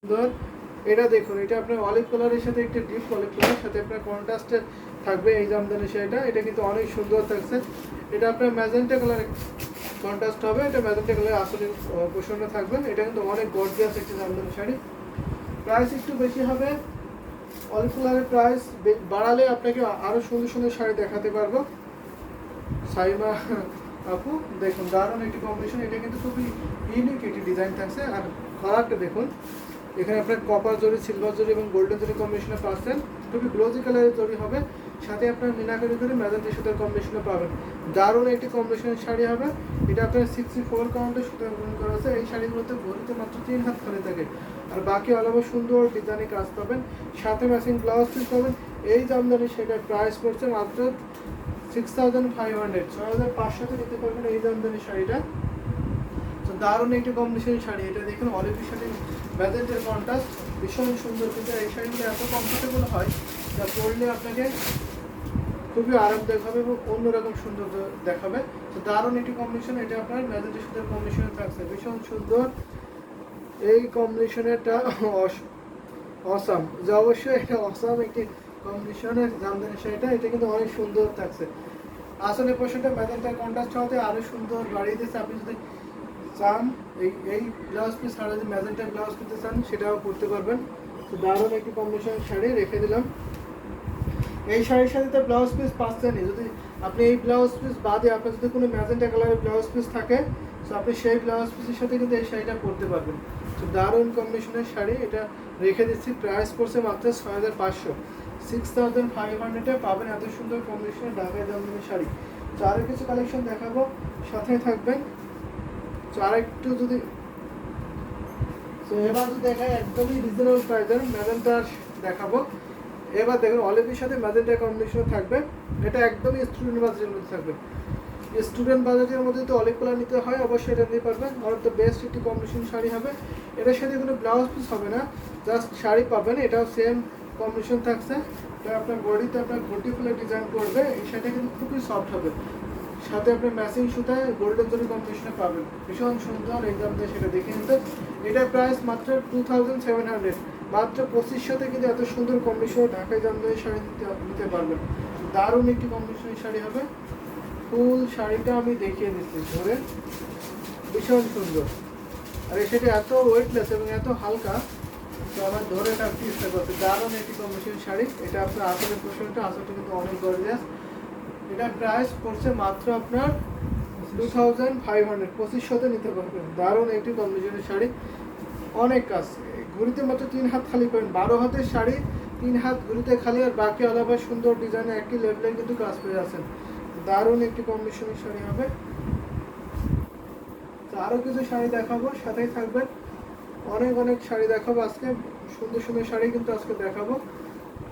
সুন্দর। এটা দেখুন, এটা আপনার অলিভ কালারের সাথে একটা ডিপ অলিভ কালারের সাথে আপনার কন্ট্রাস্টে থাকবে এই জামদানি শাড়িটা। এটা কিন্তু অনেক সুন্দর থাকছে। এটা আপনার ম্যাজেন্টা কালার কন্ট্রাস্ট হবে। এটা ম্যাজেন্টা কালার আসলে পোষণে থাকবে। এটা কিন্তু অনেক গর্জিয়াস একটা জামদানি শাড়ি। প্রাইস একটু বেশি হবে। অলিভ কালারের প্রাইস বাড়ালে আপনাকে আরও সুন্দর সুন্দর শাড়ি দেখাতে পারবো। সাইমা আপু দেখুন, দারুণ একটি কম্বিনেশন। এটা কিন্তু খুবই ইউনিক একটি ডিজাইন থাকছে। আর কালারটা দেখুন, এখানে আপনার কপার জরি, সিলভার জরি এবং গোল্ডেন জরি কম্বিনেশনে পাচ্ছেন। খুবই গ্লোজি কালারের জরি হবে, সাথে আপনার মিনাকারি করে ম্যাজেন্টা সুতার কম্বিনেশনে পাবেন। দারুণ একটি কম্বিনেশনের শাড়ি হবে। এটা আপনার 64 কাউন্টের সুতা গ্রহণ করা আছে। এই শাড়িগুলোতে ভরিতে মাত্র 3 হাত খালি থাকে, আর বাকি আলাদা সুন্দর ডিজাইনে কাজ পাবেন, সাথে ম্যাচিং ব্লাউজ পিস পাবেন। এই জামদানি সেটার প্রাইস পড়ছে মাত্র 6500, 6500 নিতে পারবেন এই জামদানি শাড়িটা। তো দারুণ একটি কম্বিনেশন শাড়ি। এটা দেখুন, অলিভের সাথে ম্যাজেন্টার কন্ট্রাস্ট ভীষণ সুন্দর। কিন্তু এই শাড়িগুলো এত কমফোর্টেবল হয় যা পরলে আপনাকে খুবই আরামদায়ক হবে এবং অন্যরকম সুন্দর দেখাবে। তো দারুণ একটি কম্বিনেশন। এটা আপনার ম্যাজেন্টার সাথে কম্বিনেশনে থাকছে, ভীষণ সুন্দর। এই কম্বিনেশনেরটা অসাম, যে অবশ্যই এটা অসাম একটি কম্বিনেশনের জামদানি শাড়িটা। এটা কিন্তু অনেক সুন্দর থাকছে। আসলে পোশাকটা ম্যাজেন্টার কন্ট্রাস্ট হতে আরও সুন্দর বাড়িয়ে দিচ্ছে। আপনি যদি চান এই ব্লাউজ পিস ছাড়া যদি ম্যাজেন্টা ব্লাউজ কিনতে চান সেটাও করতে পারবেন। তো দারুণ একটি কম্বিনেশনের শাড়ি রেখে দিলাম। এই শাড়ির সাথে তো ব্লাউজ পিস পাচ্ছেনই। যদি আপনি এই ব্লাউজ পিস বাদে আপনার যদি কোনো ম্যাজেন্টা কালারের ব্লাউজ পিস থাকে, তো আপনি সেই ব্লাউজ পিসের সাথে কিন্তু এই শাড়িটা পরতে পারবেন। তো দারুণ কম্বিনেশনের শাড়ি এটা রেখে দিচ্ছি। প্রাইস পড়ছে মাত্র 6500, 6500 পাবেন এত সুন্দর কম্বিনেশনের ঢাকায় জামদানি শাড়ি। তো আরও কিছু কালেকশন দেখাবো, সাথে থাকবেন। তো আরেকটু যদি এবার যদি দেখায় একদমই রিজনেবল প্রাইসের ম্যাজেন্টার দেখাবো। এবার দেখুন, অলিভের সাথে ম্যাজেন্টা কম্বিনেশন থাকবে। এটা একদমই স্টুডেন্ট বাজেটের মধ্যে থাকবে। স্টুডেন্ট বাজেটের মধ্যে তো অলিভ কালার নিতে হয়, অবশ্যই এটা নিতে পারবেন। আর তো বেস্ট একটি কম্বিনেশন শাড়ি হবে। এটার সাথে কোনো ব্লাউজ পিস হবে না, জাস্ট শাড়ি পাবেন। এটাও সেম কম্বিনেশন থাকছে। এটা আপনার বডিতে আপনার ঘটি ফুলে ডিজাইন করবে। এই শাড়িটা কিন্তু খুবই সফট হবে, সাথে আপনি ম্যাচিং সুতায় গোল্ডেন জরি কম্বিনেশনে পাবেন। ভীষণ সুন্দর একদম, সেটা দেখে নিতে। এটার প্রাইস মাত্র 2700, মাত্র 2500 কিন্তু এত সুন্দর কম্বিনেশন ঢাকায় জামদানি শাড়ি নিতে পারবেন। দারুণ একটি কম্বিনেশনের শাড়ি হবে। ফুল শাড়িটা আমি দেখিয়ে দিচ্ছি ধরে, ভীষণ সুন্দর। আর এই শাড়িটা এত ওয়েটলেস এবং এত হালকা, তো আমার ধরে রাখতে ইচ্ছা করছে। দারুণ একটি কম্বিনেশন শাড়ি। এটা আপনার আসলের পোশাকটা, আসলটা কিন্তু অনেক গর্জিয়াস। এটার প্রাইস পড়ছে মাত্র আপনার 2500, 2500 নিতে পারবেন। দারুণ একটি কম্বিনেশনের শাড়ি, অনেক কাজ। ঘুরিতে মাত্র 3 হাত খালি পাবেন। 12 হাতের শাড়ি, 3 হাত ঘুরিতে খালি, আর বাকি আলাদা সুন্দর ডিজাইনে একটি লেভেলে কিন্তু কাজ পেয়ে যাচ্ছেন। দারুণ একটি কম্বিনেশনের শাড়ি হবে। তো আরও কিছু শাড়ি দেখাবো, সাথেই থাকবেন। অনেক অনেক শাড়ি দেখাবো আজকে, সুন্দর সুন্দর শাড়ি কিন্তু আজকে দেখাবো।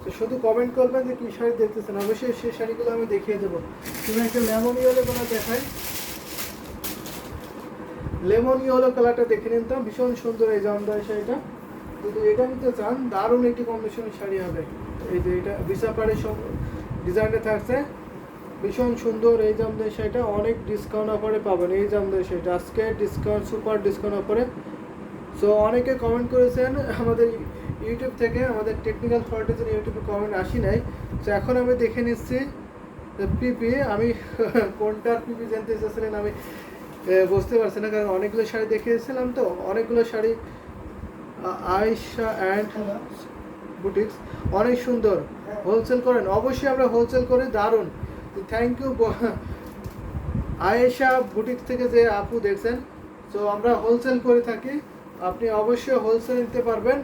তো শুধু কমেন্ট করবেন যে কী শাড়ি দেখতেছেন, অবশ্যই সেই শাড়িগুলো আমি দেখিয়ে দেবো। তুমি একটা লেমন ইয়েলো কালার দেখাই, লেমন ইয়েলো কালারটা দেখে নিন তো, ভীষণ সুন্দর এই জামদানি শাড়িটা। যদি এটা নিতে চান, দারুণ একটি কম্বিনেশনের শাড়ি হবে। এই যে এটা বিছাপাড়ের সব ডিজাইনটা থাকছে, ভীষণ সুন্দর এই জামদানি শাড়িটা। অনেক ডিসকাউন্ট অফারে পাবেন এই জামদানি শাড়িটা আজকে, ডিসকাউন্ট, সুপার ডিসকাউন্ট অফারে। সো অনেকে কমেন্ট করেছেন আমাদের ইউটিউব থেকে, আমাদের টেকনিক্যাল ফল্টের জন্য ইউটিউবে কমেন্ট আসি নাই। তো এখন আমি দেখে নিচ্ছি পিপি, আমি কোনটার পিপি জানতে চেয়েছিলেন আমি বুঝতে পারছি না, কারণ অনেকগুলো শাড়ি দেখিয়েছিলাম। তো অনেকগুলো শাড়ি, আয়েশা অ্যান্ড বুটিক্স, অনেক সুন্দর হোলসেল করেন। অবশ্যই আমরা হোলসেল করি, দারুণ। থ্যাংক ইউ আয়েশা বুটিক্স থেকে যে আপু দেখছেন। তো আমরা হোলসেল করে থাকি, আপনি অবশ্যই হোলসেল নিতে পারবেন।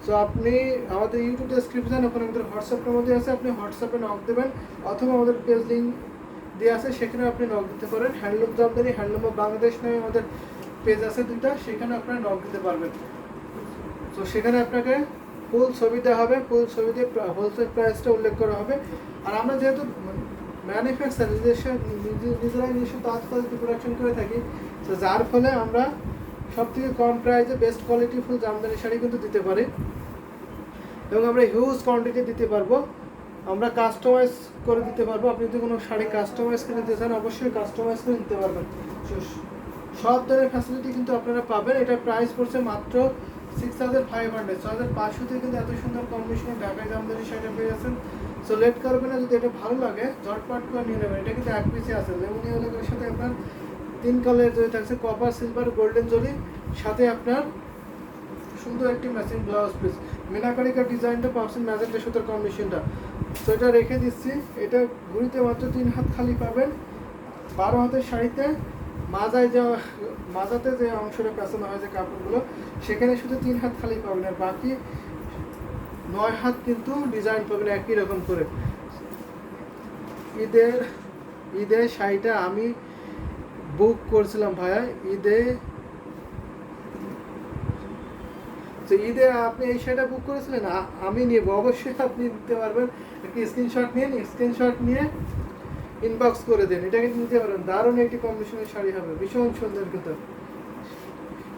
সো আপনি আমাদের ইউটিউব ডেসক্রিপশন, ওখানে আমাদের হোয়াটসঅ্যাপের মধ্যে আছে, আপনি হোয়াটসঅ্যাপে নক দেবেন, অথবা আমাদের পেজ লিঙ্ক দেওয়া আছে, সেখানে আপনি নক দিতে পারেন। Handloom Jamdani, handloom of Bangladesh নামে আমাদের পেজ আছে দুটা, সেখানে আপনারা নক দিতে পারবেন। তো সেখানে আপনাকে ফুল ছবি দেওয়া হবে, ফুল ছবি দিয়ে হোলসেল প্রাইসটা উল্লেখ করা হবে। আর আমরা যেহেতু ম্যানুফ্যাকচার নিজেরাই নিজস্ব তাৎকালিক প্রোডাকশন করে থাকি, তো যার ফলে আমরা সব থেকে কম প্রাইসে best quality full Jamdani sari কিন্তু দিতে পারি, এবং আমরা হিউজ কোয়ান্টিটি দিতে পারবো। আমরা কাস্টমাইজ করে দিতে পারবো। আপনি যদি কোনো শাড়ি কাস্টমাইজ করে নিতে চান, অবশ্যই কাস্টমাইজ করে নিতে পারবেন। সব ধরনের ফ্যাসিলিটি কিন্তু আপনারা পাবেন। এটার প্রাইস পড়ছে মাত্র 6500 6500 থেকে কিন্তু এত সুন্দর কম্বিনেশনে ঢাকায় জামদানি শাড়িটা পেয়ে যাচ্ছেন। সো লেট করবেন না, যদি এটা ভালো লাগে ঝটপট করে নিয়ে নেবেন। এটা কিন্তু এক পিসে আছে, লেমন ইয়েলোর সাথে আপনার 3 কালার জড়ি থাকছে, কপার, সিলভার, গোল্ডেন জড়ি, সাথে আপনার সুন্দর একটি ম্যাচিং ব্লাউজ পিস। মিনাকারিকা ডিজাইনটা পাচ্ছেন ম্যাজেন্টা সুতার কম্বিনেশনটা। তো এটা রেখে দিচ্ছি। এটা ঘুরিতে মাত্র 3 হাত খালি পাবেন। 12 হাতের শাড়িতে মাজাতে যে অংশটা পেঁচানো হয় যে কাপড়গুলো, সেখানে শুধু 3 হাত খালি পাবেন, আর বাকি 9 হাত কিন্তু ডিজাইন পাবেন একই রকম করে। ঈদের শাড়িটা আমি বুক করছিলাম ভাইয়া, ঈদে আপনি এই শাড়িটা বুক করেছিলেন, আমি নিব, অবশ্যই আপনি নিতে পারবেন। একটি স্ক্রিনশট নিন, স্ক্রিনশট নিয়ে ইনবক্স করে দেন, এটা কিন্তু নিতে পারবেন। দারুণ একটি কম্বিনেশনের শাড়ি হবে, ভীষণ সুন্দর। কিন্তু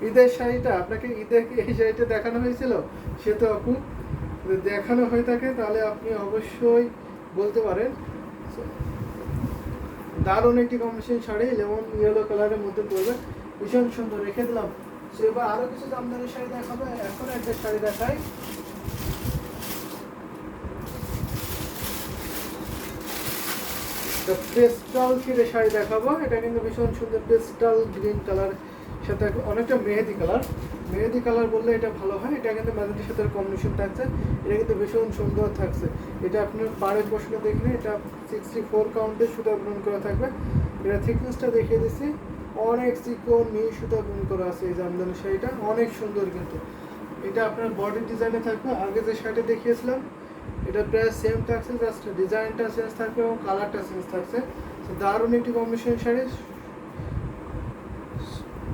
ঈদের শাড়িটা আপনাকে এই শাড়িটা দেখানো হয়েছিল, সে তো আপু দেখানো হয়ে থাকে তাহলে আপনি অবশ্যই বলতে পারেন। দারুণ একটি কম্বিনেশন শাড়ি, লেমন ইয়েলো কালারের মধ্যে পড়বে, ভীষণ সুন্দর। রেখে দিলাম। সো এবার আরো কিছু জামদানি শাড়ি দেখাবো। এখন একটা শাড়ি দেখাই, পেস্টাল ফিরে শাড়ি দেখাবো। এটা কিন্তু ভীষণ সুন্দর, পেস্টাল গ্রিন কালার সাথে অনেকটা মেহেদি কালার বললে এটা ভালো হয়। এটা কিন্তু ম্যাজেন্টার সাথে কম্বিনেশন থাকছে, এটা কিন্তু ভীষণ সুন্দর থাকছে। এটা আপনার পাড়ের পশনে দেখলে এটা 64 কাউন্টের সুতা বুনন করা থাকবে। এটা থিকনেসটা দেখিয়ে দিচ্ছি, অনেক চিকন মিহি সুতা বুনন করা আছে এই জামদানি শাড়িটা, অনেক সুন্দর। কিন্তু এটা আপনার বডি ডিজাইনে থাকবে, আগে যে শাড়িটা দেখিয়েছিলাম এটা প্রায় সেম থাকছে, জাস্ট ডিজাইনটা চেঞ্জ থাকবে এবং কালারটা চেঞ্জ থাকছে। দারুণ একটি কম্বিনেশন শাড়ি।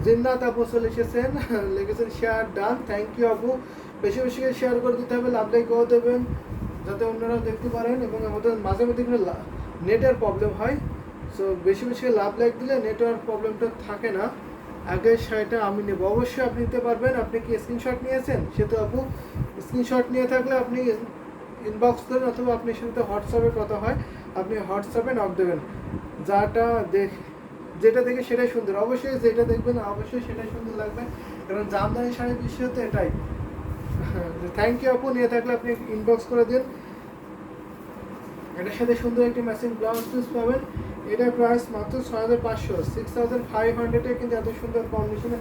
জিন্নাত আপু চলে এসেছেন, লিখেছেন শেয়ার ডান, থ্যাংক ইউ আপু। বেশি বেশি করে শেয়ার করে দিতে হবে, লাভ লাইক করে দেবেন যাতে অন্যরাও দেখতে পারেন। এবং আমাদের মাঝে মধ্যে কিন্তু নেটের প্রবলেম হয়, সো বেশি বেশি করে লাভ লাইক দিলে নেটওয়ার্ক প্রবলেমটা থাকে না। আগের শাড়িটা আমি নেব, অবশ্যই আপনি নিতে পারবেন। আপনি কি স্ক্রিনশট নিয়েছেন? সেহেতু আপু স্ক্রিনশট নিয়ে থাকলে আপনি ইনবক্স করেন, অথবা আপনি সাথে হোয়াটসঅ্যাপে কথা হয়, আপনি হোয়াটসঅ্যাপে নক দেবেন। যেটা দেখে সেটাই সুন্দর, অবশ্যই যেটা দেখবেন অবশ্যই সেটাই সুন্দর লাগবে, কারণ জামদানি শাড়ি বিষয় তো এটাই। থ্যাংক ইউ আপু, নিয়ে থাকলে আপনি ইনবক্স করে দিন। এটার সাথে সুন্দর একটি ম্যাচিং ব্লাউজ পিস পাবেন। এটার প্রাইস মাত্র 6500, 6500-এ কিন্তু এত সুন্দর কম্বিনেশনে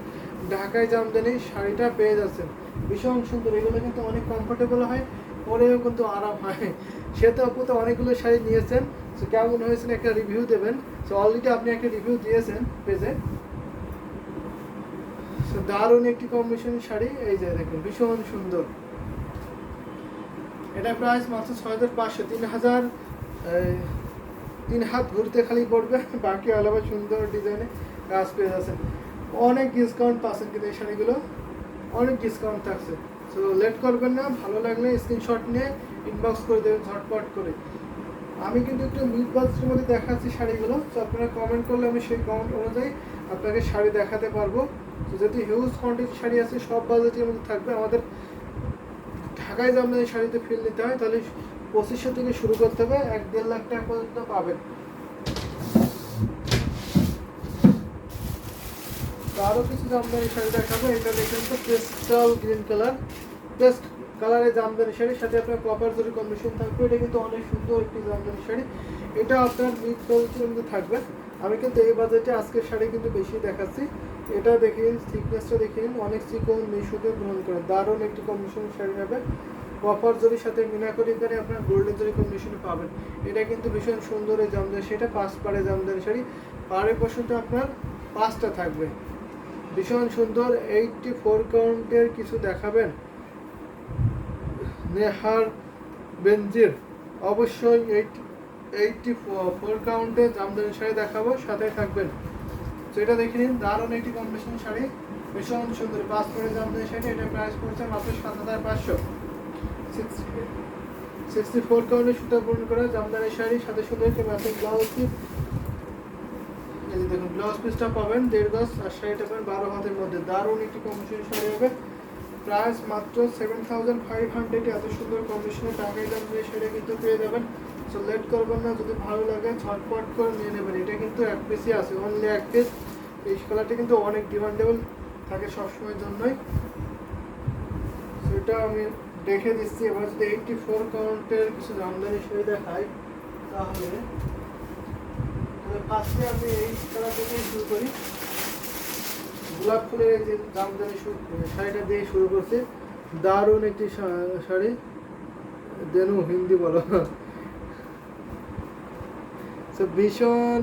ঢাকায় জামদানি শাড়িটা পেয়ে যাচ্ছেন, ভীষণ সুন্দর। এগুলো কিন্তু অনেক কমফোর্টেবল হয়, পরেও কিন্তু আরাম হয়। সে তো আপু তো অনেকগুলো শাড়ি নিয়েছেন, সো কেমন হয়েছে একটা রিভিউ দেবেন। সো অলরেডি আপনি একটা রিভিউ দিয়েছেন পেজে। সো দারুণ একটি কম্বিনেশন শাড়ি, এই যে দেখুন ভীষণ সুন্দর। এটা প্রাইস মাত্র 6500, 3 হাত ঘুরতে খালি পড়বে, বাকি আলাদা সুন্দর ডিজাইনে কাজ পেয়ে যাচ্ছেন। অনেক ডিসকাউন্ট পাচ্ছেন কিন্তু এই শাড়িগুলো, অনেক ডিসকাউন্ট থাকছে। সো লেট করবেন না, ভালো লাগলে স্ক্রিনশট নিয়ে ইনবক্স করে দেবেন ঝটপট করে। আমি কিন্তু একটু মিড বাজেটের মধ্যে দেখাচ্ছি শাড়িগুলো, তো আপনারা কমেন্ট করলে আমি সেই কমেন্ট অনুযায়ী আপনাকে শাড়ি দেখাতে পারবো। তো যদি হিউজ কোয়ান্টিটি শাড়ি আছে, সব বাজেটের মধ্যে থাকবে। আমাদের ঢাকায় জামদানি শাড়িতে ফিল নিতে হয়, তাহলে 2500 থেকে শুরু করতে হবে, 1-1.5 লাখ টাকা পর্যন্ত পাবেন। তো আরও কিছু জামদানি শাড়ি দেখাবো। এটা দেখেন তো পেস্টাল গ্রিন কালার, পেস্ট কালারের জামদানি শাড়ির সাথে আপনার কপার জরি কম্বিনেশন থাকবে। এটা কিন্তু অনেক সুন্দর একটি জামদানি শাড়ি, এটা আপনার মিড বাজেটের মধ্যে থাকবে। আমি কিন্তু এই বাজেটে আজকের শাড়ি কিন্তু বেশি দেখাচ্ছি। এটা দেখেন, থিকনেসটা দেখেন, অনেক চিকন মিশুতে গ্রহণ করে, দারুণ একটি কম্বিনেশন শাড়ি হবে। কপার জরির সাথে মিনাকরি করে আপনার গোল্ডেন জরি কম্বিনেশনে পাবেন। এটা কিন্তু ভীষণ সুন্দর এই জামদানি, সেটা 5 পাড়ে জামদানি শাড়ি, পাড়ের পোর্শনটা আপনার 5টা থাকবে, ভীষণ সুন্দর। 84 কাউন্টের কিছু দেখাবেন নেহার বেনজির, অবশ্যই 84 কাউন্টের জামদানি শাড়ি দেখাবো, সাথে থাকবেন। তো এটা দেখে নিন, দারুণ একটি কম্বিনেশন শাড়ি, ভীষণ সুন্দর 5 পাড়ে জামদানি শাড়ি। এটা প্রাইস পড়ছে মাত্র 7500। 64 কাউন্টের সুতা পূরণ করা জামদানি শাড়ি, সাথে সুন্দর একটি ম্যাচিং ব্লাউজ পিস। এই যে দেখুন ব্লাউজ পিসটা পাবেন 1.5 গজ, আর শাড়িটা পাবেন 12 হাতের মধ্যে, দারুণ একটি কম্বিনেশন শাড়ি হবে। প্রাইস মাত্র 7500। এত সুন্দর কম্বিনেশনে ঢাকায় জামদানি শাড়ি কিন্তু পেয়ে যাবেন। সো লেট করবেন না, যদি ভালো লাগে ঝটপট করে নিয়ে নেবেন। এটা কিন্তু এক পিসই আছে, অনলি এক পিস। এই কালারটা কিন্তু অনেক ডিমান্ডেবল থাকে সবসময়ের জন্যই। ওইটা আমি দেখে দিচ্ছি। এবার যদি 84 কাউন্টের কিছু জামদানি শাড়ি দেখাই তাহলে ফার্স্টে আমি এই কালার থেকে শুরু করি। গোলাপ ফুলের এই যে জামদানি শাড়িটা দিয়ে শুরু করছি। দারুণ একটি শাড়ি, দেনু হিন্দি বলো। ভীষণ